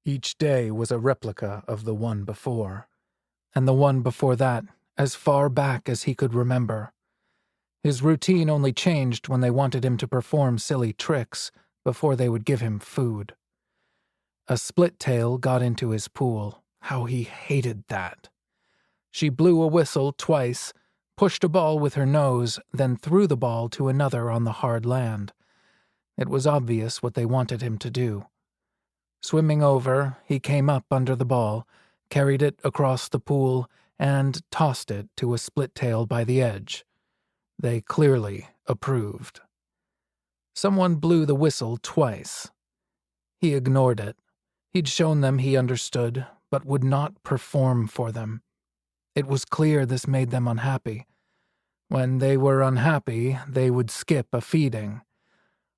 Each day was a replica of the one before, and the one before that as far back as he could remember. His routine only changed when they wanted him to perform silly tricks before they would give him food. A split tail got into his pool. How he hated that. She blew a whistle twice, pushed a ball with her nose, then threw the ball to another on the hard land. It was obvious what they wanted him to do. Swimming over, he came up under the ball, carried it across the pool, and tossed it to a split tail by the edge. They clearly approved. Someone blew the whistle twice. He ignored it. He'd shown them he understood, but would not perform for them. It was clear this made them unhappy. When they were unhappy, they would skip a feeding.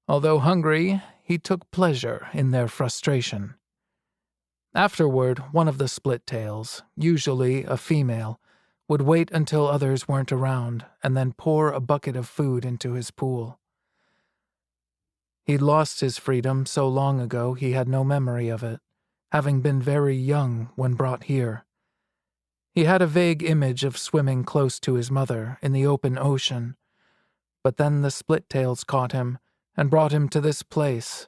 Although hungry, he took pleasure in their frustration. Afterward, one of the split tails, usually a female, would wait until others weren't around and then pour a bucket of food into his pool. He'd lost his freedom so long ago he had no memory of it, having been very young when brought here. He had a vague image of swimming close to his mother in the open ocean, but then the split tails caught him and brought him to this place,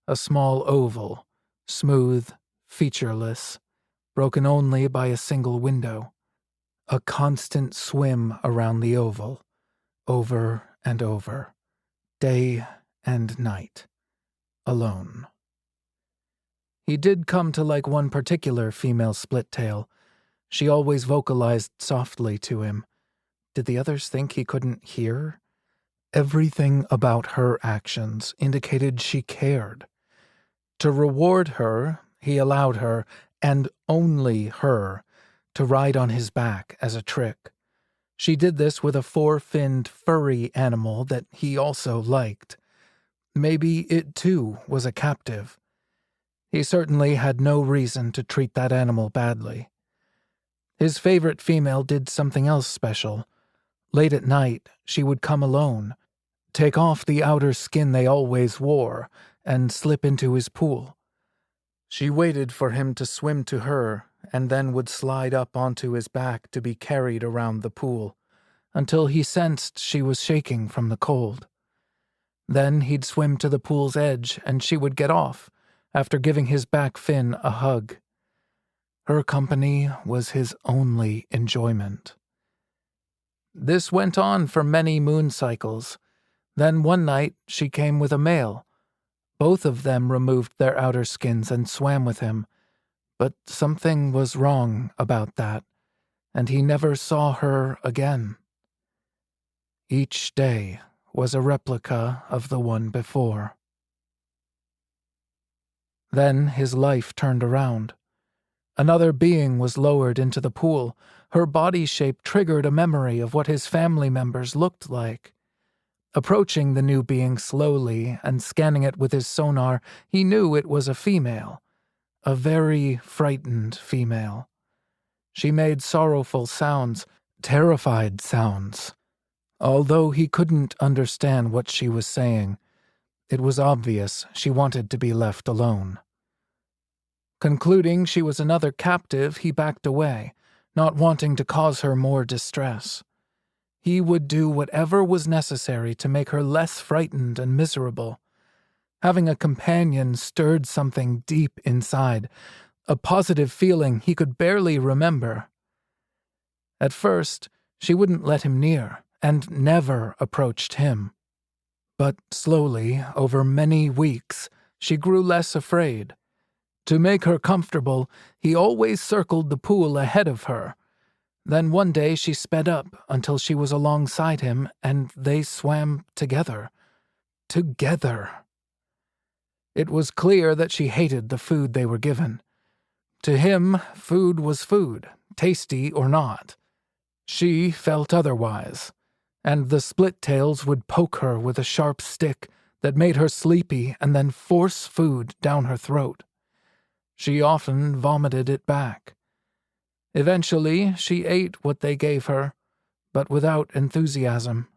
a small oval, smooth, featureless, broken only by a single window. A constant swim around the oval, over and over, day and night, alone. He did come to like one particular female split tail. She always vocalized softly to him. Did the others think he couldn't hear? Everything about her actions indicated she cared. To reward her, he allowed her, and only her, to ride on his back as a trick. She did this with a four-finned, furry animal that he also liked. Maybe it, too, was a captive. He certainly had no reason to treat that animal badly. His favorite female did something else special. Late at night, she would come alone, take off the outer skin they always wore, and slip into his pool. She waited for him to swim to her, and then would slide up onto his back to be carried around the pool, until he sensed she was shaking from the cold. Then he'd swim to the pool's edge, and she would get off, after giving his back fin a hug. Her company was his only enjoyment. This went on for many moon cycles. Then one night she came with a male. Both of them removed their outer skins and swam with him, but something was wrong about that, and he never saw her again. Each day was a replica of the one before. Then his life turned around. Another being was lowered into the pool. Her body shape triggered a memory of what his family members looked like. Approaching the new being slowly and scanning it with his sonar, he knew it was a female, a very frightened female. She made sorrowful sounds, terrified sounds. Although he couldn't understand what she was saying, it was obvious she wanted to be left alone. Concluding she was another captive, he backed away, not wanting to cause her more distress. He would do whatever was necessary to make her less frightened and miserable. Having a companion stirred something deep inside, a positive feeling he could barely remember. At first, she wouldn't let him near, and never approached him. But slowly, over many weeks, she grew less afraid. To make her comfortable, he always circled the pool ahead of her. Then one day she sped up until she was alongside him, and they swam together. Together. It was clear that she hated the food they were given. To him, food was food, tasty or not. She felt otherwise, and the split tails would poke her with a sharp stick that made her sleepy and then force food down her throat. She often vomited it back. Eventually, she ate what they gave her, but without enthusiasm